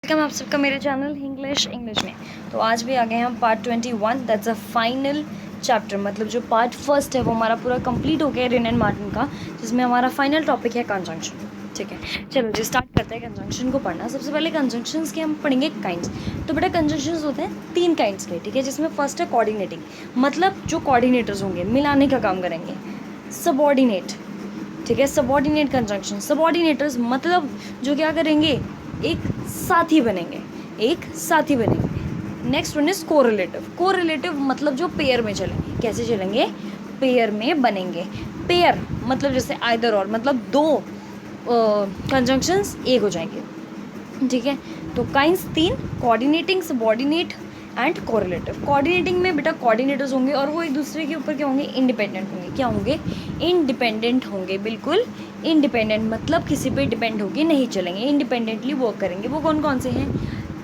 Welcome आप सबका मेरे चैनल इंग्लिश में। तो आज भी आ गए हम part 21, that's a final chapter. मतलब जो पार्ट फर्स्ट है वो हमारा पूरा कंप्लीट हो गया रिन एंड मार्टिन का, जिसमें हमारा फाइनल टॉपिक है कंजंक्शन। ठीक है, चलो जी स्टार्ट करते हैं कंजंक्शन को पढ़ना। सबसे पहले कंजंक्शंस के हम पढ़ेंगे काइंड्स। तो बेटा कंजंक्शंस होते हैं 3 काइंड्स के, ठीक है, जिसमें फर्स्ट है कोऑर्डिनेटिंग, मतलब जो कोऑर्डिनेटर्स होंगे मिलाने का काम करेंगे। सबऑर्डिनेट, ठीक है, सबऑर्डिनेट कंजंक्शन, सबऑर्डिनेटर्स मतलब जो क्या करेंगे, एक साथी बनेंगे, एक साथी बनेंगे। Next one is correlative, correlative मतलब जो पेयर में चलेंगे। कैसे चलेंगे? पेयर में बनेंगे। पेयर मतलब जैसे आइदर और, मतलब दो कंजंक्शंस एक हो जाएंगे। ठीक है, तो kinds 3, coordinating, subordinate and correlative. Coordinating में बेटा कोऑर्डिनेटर्स होंगे और वो एक दूसरे के ऊपर क्या होंगे, इंडिपेंडेंट होंगे। क्या होंगे? इंडिपेंडेंट होंगे, बिल्कुल इंडिपेंडेंट, मतलब किसी पे डिपेंड होके नहीं चलेंगे, इंडिपेंडेंटली वर्क करेंगे। वो कौन कौन से हैं?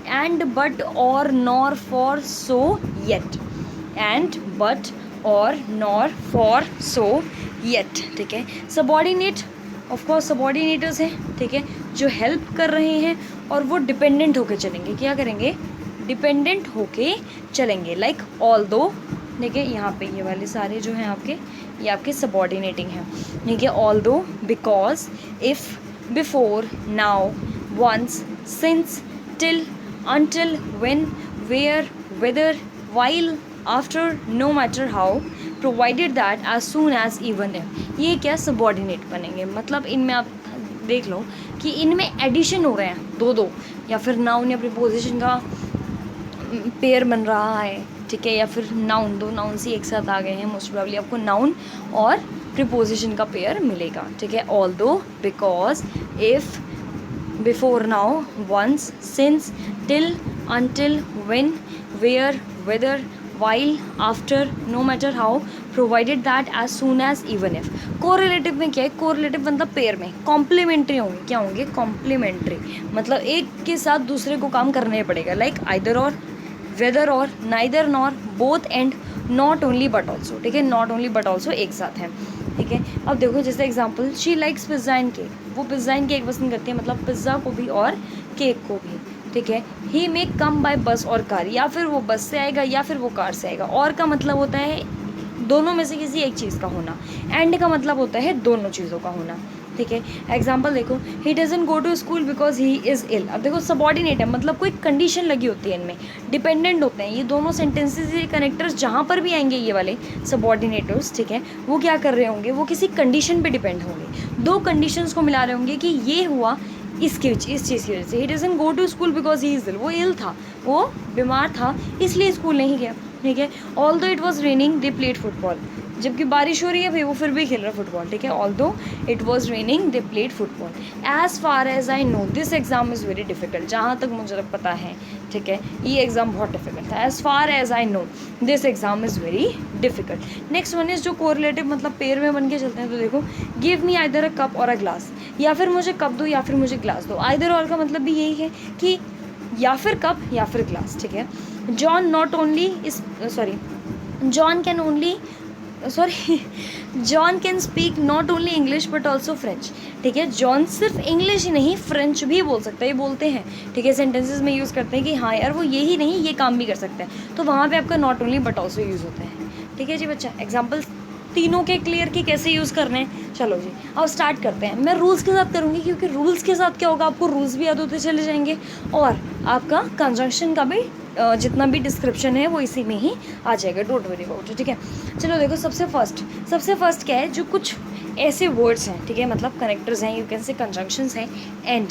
एंड, बट, और, nor, for, so, yet. And, but, और, नॉर, फॉर, सो, येट। ठीक है, सबऑर्डिनेट ऑफ कोर्स सबऑर्डिनेटर्स हैं, ठीक है, जो हेल्प कर रहे हैं और वो डिपेंडेंट होके चलेंगे। क्या करेंगे? डिपेंडेंट होके चलेंगे। लाइक ऑल दो, ठीक है, यहाँ पे ये वाले सारे जो हैं आपके, ये आपके सबऑर्डिनेटिंग हैं। ठीक है, although, because, if, before, now, once, since, till, until, when, where, whether, while, after, no matter how, provided that, as soon as, even if। ये क्या सबऑर्डिनेट बनेंगे। मतलब इनमें आप देख लो कि इनमें एडिशन हो रहे हैं दो दो, या फिर नाउन या प्रीपोजिशन का पेयर बन रहा है। ठीक है, या फिर नाउन, दो नाउन्स ही एक साथ आ गए हैं, मोस्ट प्रोबेबली आपको नाउन और प्रीपोजिशन का पेयर मिलेगा। ठीक है, although, because, if, before, now, once, since, till, until, when, where, whether, while, after, no matter how, provided that, as soon as, even if। Correlative में क्या है? Correlative मतलब पेयर में कॉम्प्लीमेंट्री होंगे। क्या होंगे? कॉम्प्लीमेंट्री, मतलब एक के साथ दूसरे को काम करने पड़ेगा। लाइक आइदर और, वेदर और, neither nor, both and, not only but also. ठीक है, नॉट ओनली बट ऑल्सो एक साथ हैं। ठीक है, अब देखो जैसे example, she likes pizza and cake, वो पिज़्ज़ा एंड केक पसंद करती है, मतलब पिज़्ज़ा को भी और केक को भी। ठीक है, ही मे कम बाय बस और कार, या फिर वो बस से आएगा या फिर वो कार से आएगा। और का मतलब होता है दोनों में से किसी एक चीज़ का होना। एंड का मतलब होता है दोनों चीज़ों का होना। ठीक है, एग्जाम्पल देखो, he doesn't go to school because he is ill. अब देखो सबऑर्डिनेट है, मतलब कोई कंडीशन लगी होती है इनमें, डिपेंडेंट होते हैं ये दोनों सेंटेंसेस। ये कनेक्टर्स जहाँ पर भी आएंगे ये वाले सबऑर्डिनेटर्स, ठीक है, वो क्या कर रहे होंगे, वो किसी कंडीशन पे डिपेंड होंगे। दो कंडीशंस को मिला रहे होंगे कि ये हुआ इस चीज़ की वजह से। He doesn't go to school because he is ill, वो इल था, वो बीमार था, इसलिए स्कूल नहीं गया। ठीक है, although it was raining they played football, जबकि बारिश हो रही है भाई वो फिर भी खेल रहा फुटबॉल। ठीक है, although it was raining they played football. As far as I know this exam is very difficult, जहाँ तक मुझे तक पता है, ठीक है, ये एग्ज़ाम बहुत डिफिकल्ट था। As far as I know this exam is very difficult. Next one is जो कोरिलेटिव, मतलब पेयर में बन के चलते हैं। तो देखो, give me either a cup or a glass, या फिर मुझे कप दो या फिर मुझे ग्लास दो। आइदर और का मतलब भी यही है कि या फिर कप या फिर ग्लास। ठीक है, John not only is sorry John can only John can speak not only English but also French. ठीक है, जॉन सिर्फ इंग्लिश ही नहीं फ्रेंच भी बोल सकता है, ये बोलते हैं। ठीक है, सेंटेंसेस में यूज़ करते हैं कि हाँ यार वो यही नहीं ये काम भी कर सकते हैं, तो वहाँ पे आपका not only but also use होता है। ठीक है जी बच्चा, एग्जाम्पल तीनों के क्लियर कि कैसे यूज़ करने हैं। चलो जी अब स्टार्ट करते हैं। मैं रूल्स के साथ करूँगी, क्योंकि रूल्स के साथ क्या होगा, आपको रूल्स भी याद होते चले जाएंगे और आपका कंजंक्शन का भी जितना भी डिस्क्रिप्शन है वो इसी में ही आ जाएगा, डोंट वरी अबाउट इट। ठीक है, चलो देखो, सबसे फर्स्ट क्या है, जो कुछ ऐसे वर्ड्स हैं, ठीक है, मतलब कनेक्टर्स हैं, यू कैन से कंजंक्शंस हैं, and,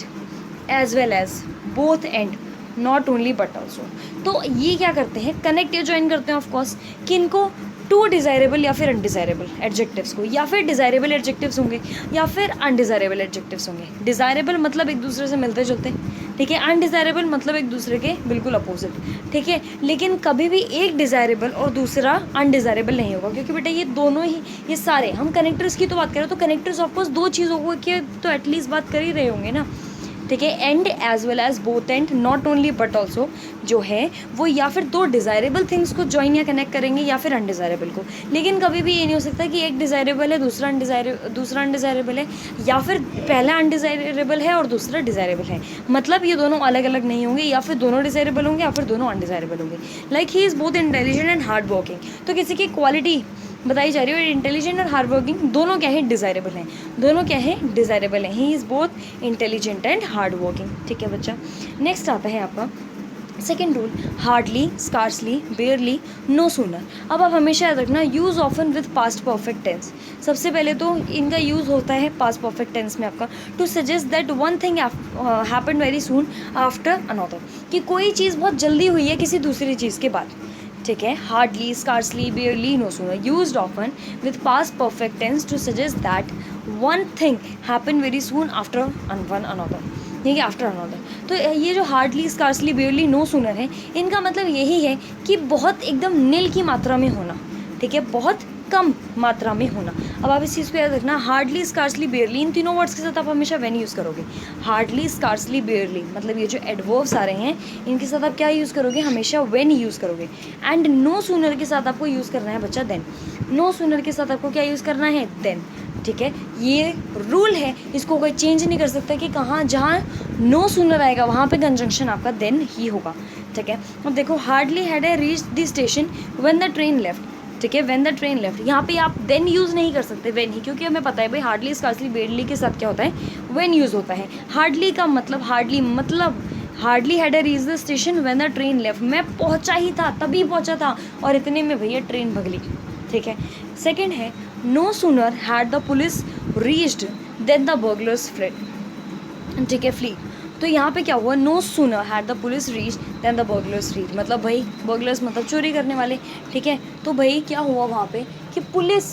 as well as, both and, not only but also. तो ये क्या करते हैं, कनेक्ट या ज्वाइन करते हैं ऑफकोर्स, किनको, टू डिज़ायरेबल या फिर अनडिज़ायरेबल एडजेक्टिव्स को, या फिर डिज़ायरेबल एडजेक्टिव्स होंगे या फिर अनडिज़ायरेबल एडजेक्टिव्स होंगे। डिज़ायरेबल मतलब एक दूसरे से मिलते जुलते, ठीक है, अनडिज़ायरेबल मतलब एक दूसरे के बिल्कुल अपोजिट। ठीक है, लेकिन कभी भी एक डिज़ायरेबल और दूसरा अनडिज़ायरेबल नहीं होगा, क्योंकि बेटा ये दोनों ही, ये सारे, हम कनेक्टर्स की तो बात करें तो कनेक्टर्स ऑफकोर्स दो चीज़ों को की तो एटलीस्ट बात कर ही रहे होंगे ना। ठीक है, and as well as both and, not only but also जो है वो या फिर दो डिज़ायरेबल थिंग्स को ज्वाइन या कनेक्ट करेंगे या फिर अनडिज़ायरेबल को। लेकिन कभी भी ये नहीं हो सकता कि एक डिज़ायरेबल है दूसरा अनडिज़ायरेबल है, या फिर पहला अनडिज़ायरेबल है और दूसरा डिज़ायरेबल है। मतलब ये दोनों अलग अलग नहीं होंगे, या फिर दोनों डिज़ायरेबल होंगे या फिर दोनों अनडिज़ायरेबल होंगे। Like he is both intelligent and hard working, तो किसी की क्वालिटी बताई जा रही है, और इंटेलिजेंट और हार्ड वर्किंग दोनों क्या है, डिज़ायरेबल हैं, दोनों क्या है, डिज़ायरेबल हैं। He is both intelligent and hard working. ठीक है बच्चा, नेक्स्ट आता है आपका second rule, hardly, scarcely, barely, no sooner. अब आप हमेशा याद रखना, use often with past perfect tense. सबसे पहले तो इनका यूज़ होता है पास्ट परफेक्ट टेंस में आपका, to suggest that one thing happen very soon after another, कि कोई चीज़ बहुत जल्दी हुई है किसी दूसरी चीज़ के बाद। ठीक है, hardly, scarcely, barely, no sooner, used often with past perfect tense to suggest that one thing happen very soon after one another, ठीक है, आफ्टर अनदर। तो ये जो hardly, scarcely, barely, no sooner है, इनका मतलब यही है कि बहुत एकदम नील की मात्रा में होना। ठीक है, बहुत कम मात्रा में होना। अब आप इस चीज़ को याद रखना, हार्डली, स्कार्सली, बेयरली, इन तीनों वर्ड्स के साथ आप हमेशा व्हेन यूज़ करोगे। हार्डली, स्कार्सली, बेयरली, मतलब ये जो एडवर्ब्स आ रहे हैं इनके साथ आप क्या यूज़ करोगे, हमेशा व्हेन यूज़ करोगे। एंड नो सूनर के साथ आपको यूज़ करना है बच्चा देन। नो सूनर के साथ आपको क्या यूज़ करना है, देन। ठीक है, ये रूल है, इसको कोई चेंज नहीं कर सकता कि कहाँ जहाँ नो सूनर आएगा वहाँ पे कंजंक्शन आपका देन ही होगा। ठीक है, अब देखो, hardly had a reach the station when the train left. ठीक है, व्हेन द ट्रेन लेफ्ट, यहाँ पे आप देन यूज़ नहीं कर सकते, व्हेन ही, क्योंकि हमें पता है भाई हार्डली, स्कार्सली, बेयरली के साथ क्या होता है, व्हेन यूज़ होता है। हार्डली का मतलब, hardly had a reach the station when the train left, मैं पहुँचा ही था, तभी पहुँचा था, और इतने में भैया ट्रेन भगली। ठीक है, सेकेंड है, no sooner had the police reached then the burglars fled. ठीक है, फ्ली, तो यहाँ पे क्या हुआ, no sooner had the police reach then the burglars fleed, मतलब भाई बर्गलर्स मतलब चोरी करने वाले। ठीक है, तो भाई क्या हुआ वहाँ पे कि पुलिस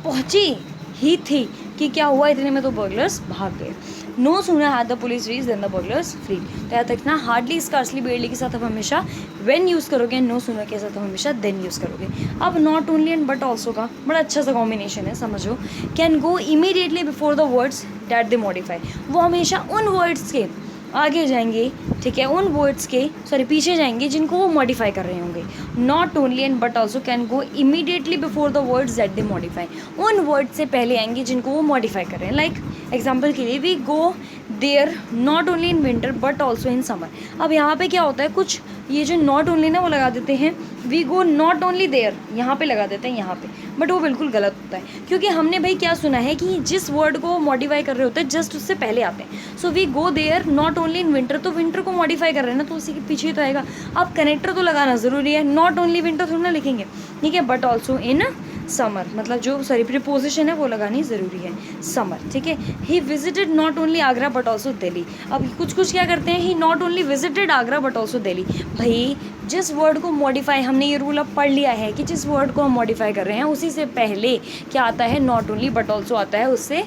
पहुँची ही थी कि क्या हुआ, इतने में तो बर्गलर्स भाग गए। No sooner had the police reach then the burglars fleed, तो याद रखना, हार्डली, स्कार्सली, बेयरली के साथ आप हमेशा व्हेन यूज़ करोगे, नो सूनर के साथ आप हमेशा देन यूज़ करोगे। अब not only and but also का बड़ा अच्छा सा कॉम्बिनेशन है, समझो। Can go immediately before the words that they modify, वो हमेशा उन वर्ड्स के आगे जाएंगे, ठीक है, उन वर्ड्स के पीछे जाएंगे जिनको वो मॉडिफाई कर रहे होंगे। Not only and but also can go immediately before the words that they modify, उन वर्ड से पहले आएंगे जिनको वो मॉडिफाई कर रहे हैं। लाइक एग्जाम्पल के लिए, we go there not only in winter but also in summer. अब यहाँ पे क्या होता है, कुछ ये जो नॉट ओनली ना वो लगा देते हैं, we go not only there यहाँ पे लगा देते हैं यहाँ पे, बट वो बिल्कुल गलत होता है, क्योंकि हमने भाई क्या सुना है कि जिस वर्ड को मॉडिफाई कर रहे होते हैं जस्ट उससे पहले आते हैं। So we go there not only in winter, तो विंटर को मॉडिफाई कर रहे हैं ना, तो उसी के पीछे तो आएगा। अब कनेक्टर तो लगाना ज़रूरी है, नॉट ओनली विंटर थोड़ा ना लिखेंगे, ठीक है, बट ऑल्सो इन समर, मतलब जो प्रीपोजिशन है वो लगानी ज़रूरी है, समर। ठीक है, he visited not only Agra but also Delhi. अब कुछ क्या करते हैं, he not only visited Agra but also Delhi. भाई जिस वर्ड को मॉडिफाई, हमने ये रूल अब पढ़ लिया है कि जिस वर्ड को हम मॉडिफाई कर रहे हैं उसी से पहले क्या आता है, नॉट ओनली बट ऑल्सो आता है, उससे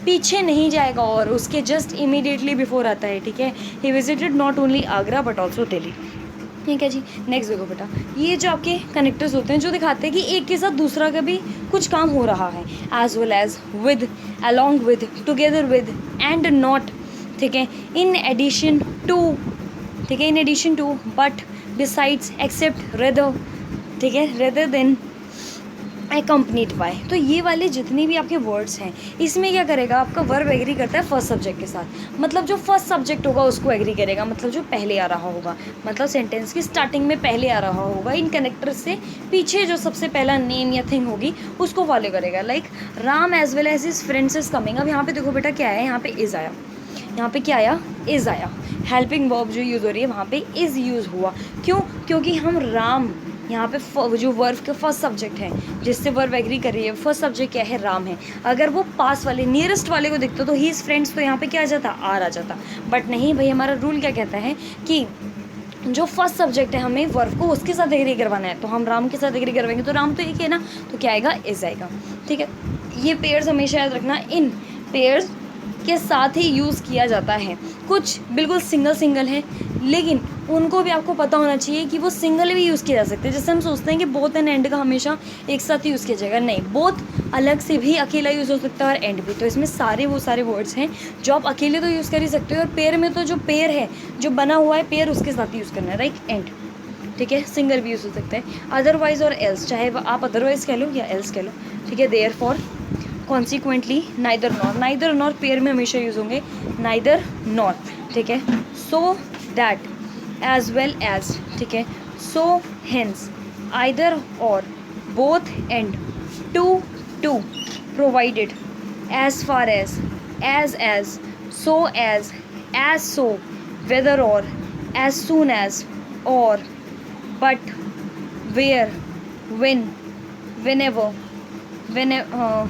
पीछे नहीं जाएगा और उसके जस्ट इमीडिएटली बिफोर आता है। ठीक है, he visited not only Agra but also Delhi. ठीक है जी, नेक्स्ट देखो बेटा, ये जो आपके कनेक्टर्स होते हैं जो दिखाते हैं कि एक के साथ दूसरा का भी कुछ काम हो रहा है, as well as, with, along with, together with, and not. ठीक है, इन एडिशन टू, ठीक है, in addition to, but, besides, except, rather. ठीक है, रेदर देन, एक्कम्पनीड बाय। तो ये वाले जितने भी आपके वर्ड्स हैं इसमें क्या करेगा, आपका वर्ब एग्री करता है फर्स्ट सब्जेक्ट के साथ, मतलब जो फर्स्ट सब्जेक्ट होगा उसको एग्री करेगा, मतलब जो पहले आ रहा होगा, मतलब सेंटेंस की स्टार्टिंग में पहले आ रहा होगा, इन कनेक्टर से पीछे जो सबसे पहला नेम या थिंग होगी उसको फॉलो करेगा। Like Ram as well as his friends is coming. अब यहाँ पे देखो बेटा क्या है, यहाँ पे इज़ आया, यहाँ पे क्या आया, इज़ आया, हेल्पिंग वर्ब जो यूज़ हो रही है वहाँ पे इज़ यूज़ हुआ। क्यों, क्योंकि हम राम, यहाँ पे जो वर्ब का फर्स्ट सब्जेक्ट है जिससे वर्ब एग्री कर रही है, फर्स्ट सब्जेक्ट क्या है, राम है। अगर वो पास वाले नियरेस्ट वाले को दिखता तो ही इज़ फ्रेंड्स, तो यहाँ पे क्या आ जाता, आर आ जाता। बट नहीं भाई, हमारा रूल क्या कहता है कि जो फर्स्ट सब्जेक्ट है हमें वर्ब को उसके साथ एग्री करवाना है, तो हम राम के साथ एग्री करवाएंगे, तो राम तो एक है ना, तो क्या आएगा, इज़ आएगा। ठीक है, ये पेयर्स हमेशा याद रखना, इन पेयर्स के साथ ही यूज़ किया जाता है। कुछ बिल्कुल सिंगल है, लेकिन उनको भी आपको पता होना चाहिए कि वो सिंगल भी यूज़ किया जा सकते हैं। जैसे हम सोचते हैं कि बोथ एंड एंड का हमेशा एक साथ यूज़ किया जाएगा, नहीं, बोथ अलग से भी अकेला यूज़ हो सकता है और एंड भी। तो इसमें सारे वो सारे वर्ड्स हैं जो आप अकेले तो यूज़ कर ही सकते हो, और पेयर में तो जो पेयर है, जो बना हुआ है पेयर, उसके साथ यूज़ करना है, राइट, एंड, ठीक है। सिंगल भी यूज़ हो सकता है, अदरवाइज और एल्स, चाहे आप अदरवाइज कह लो या एल्स कह लो, ठीक है। Therefore, consequently, neither nor, neither nor pair में हमेशा यूज़ होंगे, नाइदर नॉर, ठीक है। So that, as well as, ठीक है। So hence, either or, both and, too to, provided, as far as, so as so, whether or, as soon as, or, but, where, when, whenever, wherever,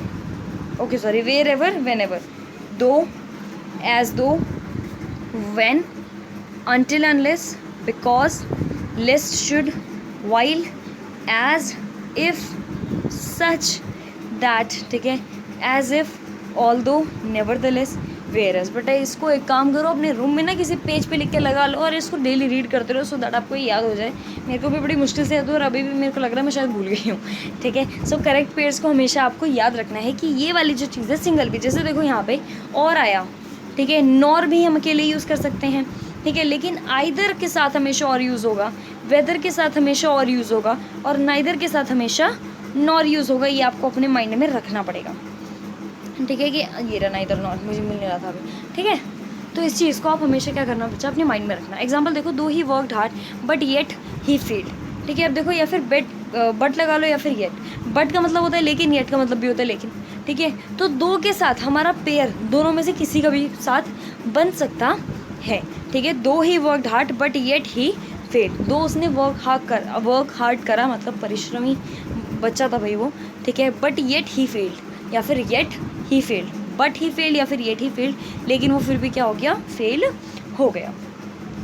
whenever, though, as though, when, until, unless, because, lest, should, while, as, if, such, that, ठीक है, as if, although, nevertheless, वेयरस। बेटा इसको एक काम करो, अपने room में ना किसी पेज पे लिख के लगा लो और इसको डेली रीड करते रहो, सो दैट आपको ये याद हो जाए। मेरे को भी बड़ी मुश्किल से याद हो और अभी भी मेरे को लग रहा है मैं शायद भूल गई हूँ, ठीक है। सो करेक्ट पेयर्स को हमेशा आपको याद रखना है कि ये वाली जो चीज़ है सिंगल भी, जैसे देखो यहाँ पे और आया, ठीक है, नॉर भी हम अकेले यूज़ कर सकते हैं, ठीक है, लेकिन आइदर के साथ हमेशा और यूज़ होगा, वेदर के साथ हमेशा और यूज़ होगा, और नाइदर के साथ हमेशा नॉर यूज़ होगा। ये आपको अपने माइंड में रखना पड़ेगा, ठीक है, कि ये रहा नाइदर नॉर, मुझे मिल नहीं रहा था अभी, ठीक है। तो इस चीज़ को आप हमेशा क्या करना बच्चा, अपने माइंड में रखना। एग्जांपल देखो, दो he worked hard but yet he failed, ठीक है। अब देखो, या फिर बट लगा लो या फिर येट। बट का मतलब होता है लेकिन, येट का मतलब भी होता है लेकिन, ठीक है। तो दो के साथ हमारा पेयर दोनों में से किसी का भी साथ बन सकता है, ठीक है। दो he worked hard but yet he failed, दो उसने वर्क हार्ड करा, मतलब परिश्रमी बच्चा था भाई वो, ठीक है। बट येट ही फेल्ड, या फिर yet he failed, but he failed या फिर येट ही फेल्ड, लेकिन वो फिर भी क्या हो गया, फेल हो गया,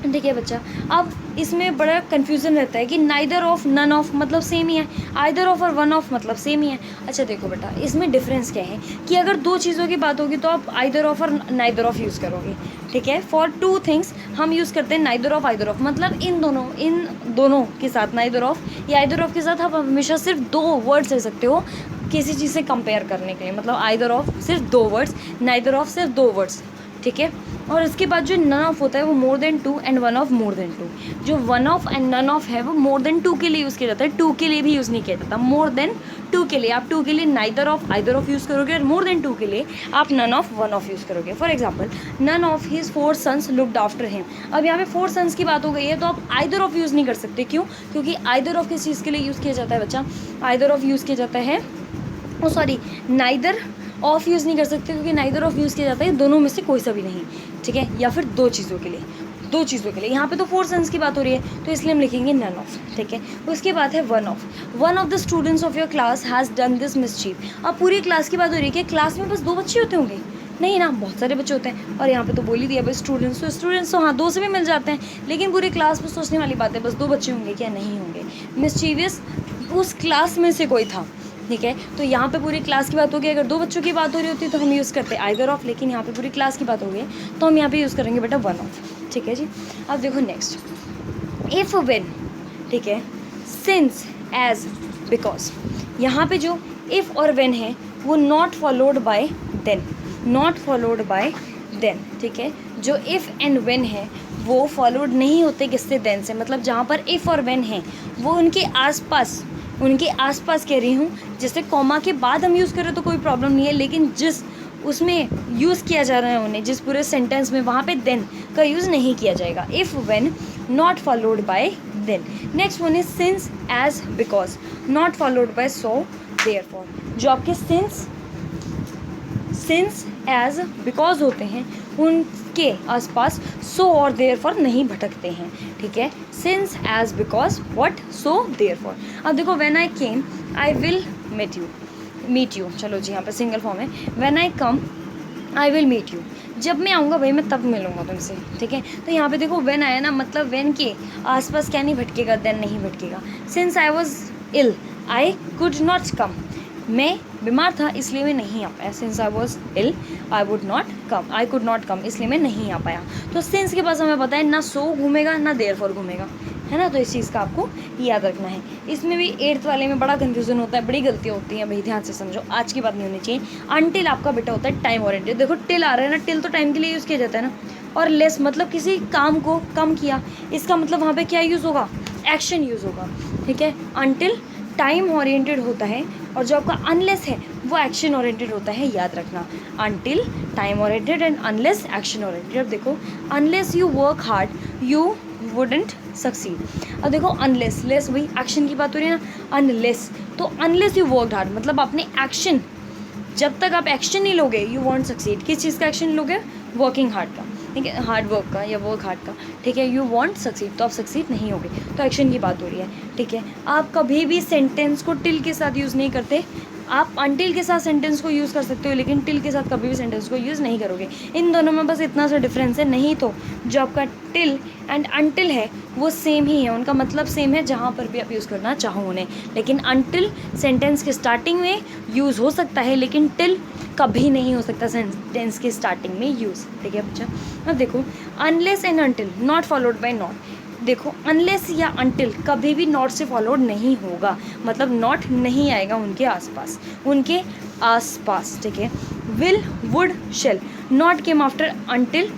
ठीक है बच्चा। अब इसमें बड़ा कन्फ्यूज़न रहता है कि नाइदर ऑफ, नन ऑफ मतलब सेम ही है, आइदर ऑफ और वन ऑफ मतलब सेम ही है। अच्छा देखो बेटा, इसमें डिफरेंस क्या है कि अगर दो चीज़ों की बात होगी तो आप आइदर ऑफ और नाइदर ऑफ यूज़ करोगे, ठीक है। फॉर टू थिंग्स हम यूज़ करते हैं नाइदर ऑफ, आइदर ऑफ, मतलब इन दोनों के साथ, नाइदर ऑफ या आइदर ऑफ के साथ आप हमेशा सिर्फ दो वर्ड्स ले सकते हो किसी चीज़ से कंपेयर करने के लिए, मतलब आइदर ऑफ सिर्फ दो वर्ड्स, नाइदर ऑफ सिर्फ दो वर्ड्स, ठीक है। और इसके बाद जो नन ऑफ होता है वो more than two and one of more than two. जो one of and none of है वो मोर देन टू के लिए यूज़ किया जाता है, टू के लिए भी यूज़ नहीं किया जाता, मोर देन टू के लिए। आप टू के लिए neither of, either of use करोगे, और मोर देन टू के लिए आप none of, one of use करोगे। For example, none of his 4 sons looked after him. अब यहाँ पे 4 सन्स की बात हो गई है तो आप आइदर ऑफ यूज़ नहीं कर सकते, क्यों? क्योंकि आइदर ऑफ किस चीज़ के लिए यूज़ किया जाता है बच्चा, आइदर ऑफ यूज़ किया जाता है, नाइदर ऑफ यूज़ नहीं कर सकते, क्योंकि नाइदर ऑफ यूज़ किया जाता है दोनों में से कोई सा भी नहीं, ठीक है, या फिर दो चीज़ों के लिए, यहाँ पे तो 4 सन्स की बात हो रही है तो इसलिए हम लिखेंगे नन ऑफ, ठीक है। उसके बाद है one of the students of your class has done this mischief. अब पूरी क्लास की बात हो रही है कि क्लास में बस 2 बच्चे होते होंगे, नहीं ना, बहुत सारे बच्चे होते हैं, और यहाँ पे तो बोल ही दिया भाई स्टूडेंट्स तो हाँ 2 से भी मिल जाते हैं, लेकिन पूरी क्लास में सोचने वाली बात है बस 2 बच्चे होंगे क्या, नहीं होंगे। मिसचीवियस उस क्लास में से कोई था, ठीक है। तो यहाँ पे पूरी क्लास की बात होगी, अगर 2 बच्चों की बात हो रही होती तो हम यूज़ करते आइदर ऑफ, लेकिन यहाँ पे पूरी क्लास की बात हो गई तो हम यहाँ पे यूज़ करेंगे बेटा वन ऑफ, ठीक है जी। अब देखो नेक्स्ट, इफ़, व्हेन, ठीक है, सिंस, एज, बिकॉज। यहाँ पे जो इफ़ और व्हेन है वो नॉट फॉलोड बाय देन, ठीक है। जो इफ़ एंड व्हेन है वो फॉलोड नहीं होते किससे, देन से। मतलब जहाँ पर इफ़ और व्हेन है वो उनके आसपास कह रही हूँ, जैसे कॉमा के बाद हम यूज़ करें तो कोई प्रॉब्लम नहीं है, लेकिन जिस उसमें यूज़ किया जा रहा है उन्हें, जिस पूरे सेंटेंस में, वहाँ पे देन का यूज़ नहीं किया जाएगा। If, when, not followed by then. Next one is since, as, because, not followed by so, therefore. जो आपके सिंस, एज, बिकॉज होते हैं उनके आसपास सो और देयरफॉर नहीं भटकते हैं, ठीक है। Since, as, because, what, so, therefore. अब देखो, when I came I will meet you, चलो जी, यहाँ पे सिंगल फॉर्म है। When I come I will meet you, जब मैं आऊँगा भाई मैं तब मिलूँगा तुमसे, ठीक है। तो यहाँ पे देखो व्हेन आया ना, मतलब व्हेन के आसपास क्या नहीं भटकेगा, देन नहीं भटकेगा। Since I was ill I could not come, मैं बीमार था इसलिए मैं नहीं आ पाया, since I was ill I could not come, इसलिए मैं नहीं आ पाया। तो सिंस के पास हमें पता है ना सो घूमेगा ना देयरफॉर घूमेगा, है ना। तो इस चीज़ का आपको याद रखना है। इसमें भी 8th वाले में बड़ा कन्फ्यूजन होता है, बड़ी गलतियाँ होती हैं भाई, ध्यान से समझो, आज की बात नहीं होनी चाहिए। अनटिल आपका बेटा होता है टाइम ओरिएंटेड। देखो टिल आ रहा है ना, टिल तो टाइम के लिए यूज़ किया जाता है ना, और लेस मतलब किसी काम को कम किया, इसका मतलब वहाँ पे क्या यूज़ होगा, एक्शन यूज़ होगा, ठीक है। अनटिल टाइम ओरिएंटेड होता है, और जो आपका अनलेस है वो एक्शन ओरिएंटेड होता है, याद रखना। Until time oriented and unless action oriented. अब देखो unless you work hard you wouldn't succeed. अब देखो अनलेस, लेस वही एक्शन की बात हो रही है ना, अनलेस, तो अनलेस यू वर्क हार्ड मतलब आपने एक्शन, जब तक आप एक्शन नहीं लोगे यू वॉन्ट सक्सीड। किस चीज़ का एक्शन लोगे, वर्किंग हार्ड का, ठीक है, हार्ड वर्क का या वर्क हार्ड का, ठीक है। यू वॉन्ट सक्सीड, तो आप सक्सीड नहीं होगे, तो एक्शन की बात हो रही है, ठीक है। आप कभी भी सेंटेंस को टिल के साथ यूज़ नहीं करते, आप अनटिल के साथ सेंटेंस को यूज़ कर सकते हो, लेकिन टिल के साथ कभी भी सेंटेंस को यूज़ नहीं करोगे। इन दोनों में बस इतना सा डिफरेंस है, नहीं तो जो आपका टिल एंड अनटिल है वो सेम ही है, उनका मतलब सेम है जहाँ पर भी आप यूज़ करना चाहो उन्हें। लेकिन अनटिल सेंटेंस के स्टार्टिंग में यूज़ हो सकता है, लेकिन टिल कभी नहीं हो सकता सेंटेंस के स्टार्टिंग में यूज़, ठीक है बच्चा। अब देखो unless and until not followed bye not. देखो अनलेस या अनटिल कभी भी नॉट से फॉलोड नहीं होगा, मतलब नॉट नहीं आएगा उनके आसपास, उनके आसपास, ठीक है। Will would shall not came after until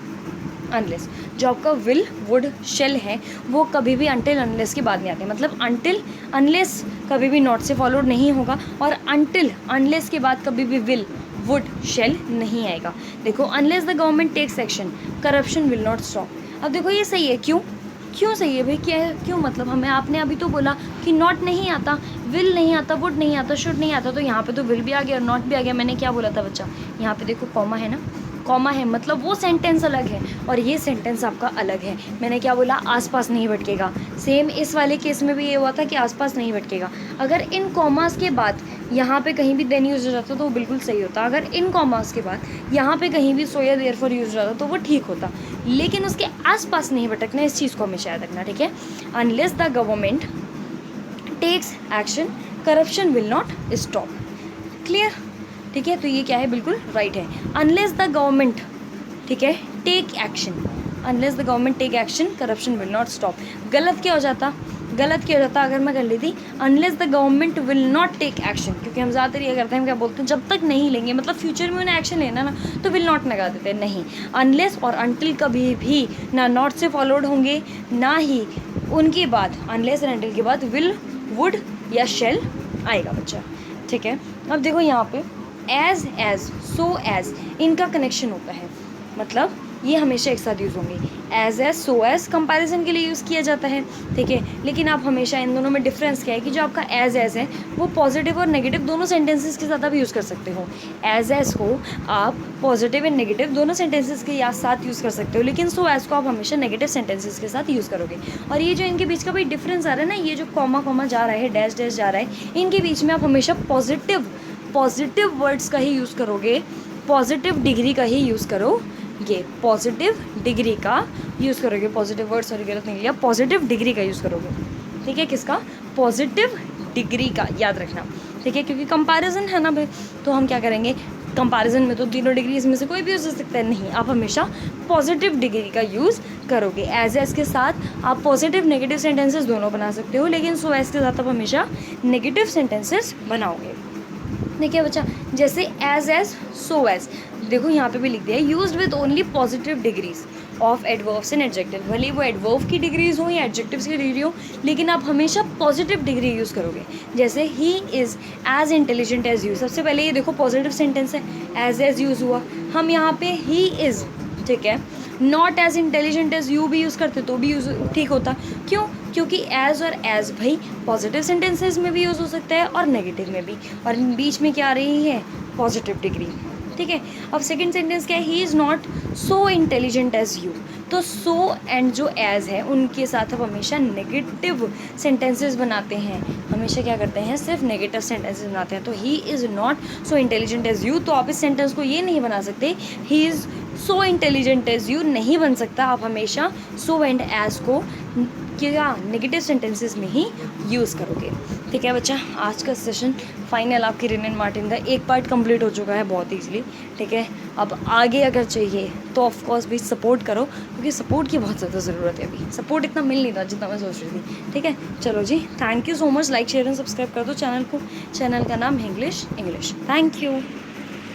unless. जो आपका विल वुड शेल है वो कभी भी अनटिल अनलेस के बाद नहीं आते, मतलब अनटिल अनलेस कभी भी नॉट से फॉलोड नहीं होगा, और अनटिल अनलेस के बाद कभी भी विल वुड शेल नहीं आएगा। देखो unless the government takes action corruption will not stop. अब देखो ये सही है, क्यों सही है भाई, क्या है, क्यों, मतलब हमें आपने अभी तो बोला कि नॉट नहीं आता, विल नहीं आता, वुड नहीं आता, शुड नहीं आता, तो यहाँ पे तो विल भी आ गया और नॉट भी आ गया। मैंने क्या बोला था बच्चा, यहाँ पे देखो कॉमा है ना, कॉमा है मतलब वो सेंटेंस अलग है और ये सेंटेंस आपका अलग है। मैंने क्या बोला, आसपास नहीं भटकेगा। सेम इस वाले केस में भी ये हुआ था कि आसपास नहीं भटकेगा। अगर इन कॉमास के बाद यहाँ पे कहीं भी देन यूज हो जाता तो वो बिल्कुल सही होता, अगर इन कॉमास के बाद यहाँ पे कहीं भी सो या देयरफॉर यूज हो जाता तो वो ठीक होता, लेकिन उसके आसपास नहीं भटकना, इस चीज़ को हमेशा याद रखना, ठीक है। Unless the government takes action corruption will not stop, clear, ठीक है। तो ये क्या है, बिल्कुल राइट है। अनलेस द गवर्नमेंट, ठीक है, take action, unless the government take action corruption will not stop. गलत क्या हो जाता, अगर मैं कर लेती unless the government will not take action, क्योंकि हम ज़्यादातर ये करते हैं, हम क्या बोलते हैं, जब तक नहीं लेंगे, मतलब फ्यूचर में उन्हें एक्शन लेना ना, तो विल नॉट लगा देते हैं। नहीं, अनलेस और अनटिल कभी भी ना नॉट से फॉलोड होंगे, ना ही उनके बाद, अनलेस और अनटिल के बाद विल वुड या शेल आएगा बच्चा, ठीक है। अब देखो यहाँ पे एज सो एज इनका कनेक्शन होता है, मतलब ये हमेशा एक साथ यूज़ होंगे। एज सो एज कंपैरिजन के लिए यूज़ किया जाता है, ठीक है। लेकिन आप हमेशा इन दोनों में डिफरेंस क्या है कि जो आपका एज है वो पॉजिटिव और नेगेटिव दोनों सेंटेंसेस के साथ आप यूज़ कर सकते हो। एज को आप पॉजिटिव एंड नेगेटिव दोनों सेंटेंसेस के साथ यूज़ कर सकते हो, लेकिन सो एज को आप हमेशा नेगेटिव सेंटेंसेस के साथ यूज़ करोगे। और ये जो इनके बीच का भाई डिफरेंस आ रहा है ना, ये जो कॉमा जा रहा है, डैश जा रहा है, इनके बीच में आप हमेशा पॉजिटिव वर्ड्स का ही यूज़ करोगे, पॉजिटिव डिग्री का ही यूज़ करो, ये पॉजिटिव डिग्री का यूज़ करोगे, पॉजिटिव वर्ड, सॉरी गलत नहीं लिया, पॉजिटिव डिग्री का यूज़ करोगे, ठीक है। किसका, पॉजिटिव डिग्री का, याद रखना, ठीक है, क्योंकि कंपैरिजन है ना भाई, तो हम क्या करेंगे, कंपैरिजन में तो तीनों डिग्री इसमें से कोई भी यूज़ हो सकता है, नहीं, आप हमेशा पॉजिटिव डिग्री का यूज़ करोगे। एज के साथ आप पॉजिटिव नेगेटिव सेंटेंसेस दोनों बना सकते हो, लेकिन सो एज के साथ आप हमेशा नेगेटिव सेंटेंसेस बनाओगे, देखिए बच्चा। जैसे एज सो एज, देखो यहाँ पे भी लिख दिया है, used with only positive degrees of adverbs and adjective. भले वो एडवर्ब की डिग्रीज हो या एडजेक्टिव्स की डिग्री हो, लेकिन आप हमेशा पॉजिटिव डिग्री यूज़ करोगे। जैसे he is as intelligent as you, सबसे पहले ये देखो पॉजिटिव सेंटेंस है, एज यूज़ हुआ, हम यहाँ पे ही इज़, ठीक है, not as intelligent as you भी यूज़ करते तो भी यूज़ ठीक होता, क्यों, क्योंकि एज और एज भाई पॉजिटिव सेंटेंसेस में भी यूज़ हो सकता है और नेगेटिव में भी, और बीच में क्या आ रही है, पॉजिटिव डिग्री, ठीक है। अब सेकंड सेंटेंस क्या है, he is not so intelligent as you, तो सो एंड जो एज है उनके साथ अब हमेशा नेगेटिव सेंटेंसेस बनाते हैं, हमेशा क्या करते हैं, सिर्फ नेगेटिव सेंटेंसेस बनाते हैं। तो he is not so intelligent as you, तो आप इस सेंटेंस को ये नहीं बना सकते he is so intelligent as you, नहीं बन सकता। आप हमेशा सो एंड एज को क्या नेगेटिव सेंटेंसेस में ही यूज़ करोगे, ठीक है बच्चा, आज का सेशन फाइनल आपकी रिन मार्टिन का एक पार्ट कंप्लीट हो चुका है बहुत ईजिली। ठीक है, अब आगे अगर चाहिए तो ऑफकोर्स भी सपोर्ट करो, क्योंकि सपोर्ट की बहुत ज़्यादा ज़रूरत है। अभी सपोर्ट इतना मिल नहीं रहा जितना मैं सोच रही थी। ठीक है, चलो जी, thank you so much. Like share and subscribe कर दो चैनल को। चैनल का नाम है इंग्लिश। Thank you.